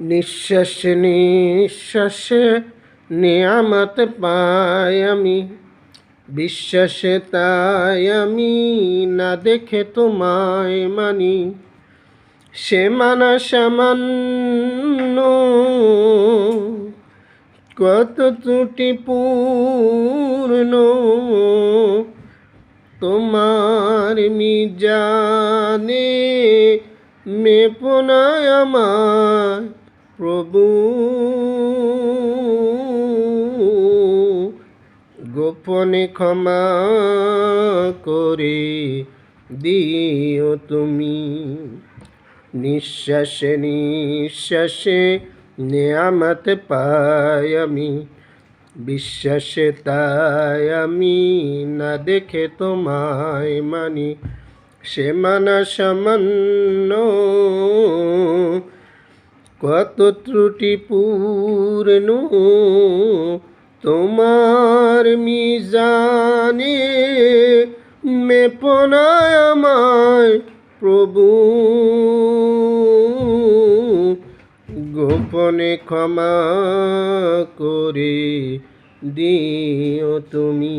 নিঃশ্বাসে নিঃশ্বাসে নিয়ামত পাই আমি, বিশ্বাসে তাই আমি না দেখে তোমায় মানি। সে মানা সামান্য, কত ত্রুটি পূর্ণ, তোমার মিজানে মেপনায় আমার প্রভু। গোপনে ক্ষমা করে দিও তুমি। নিঃশ্বাসে নিঃশ্বাসে নিয়ামত পাই আমি, বিশ্বাসে তাই আমি না দেখে তোমায় মানি। সে মানা সামান্য, কত ত্রুটি পূর্ণ, তোমার মিজানে মেপনায় আমায় প্রভু। গোপনে ক্ষমা করে দিও তুমি।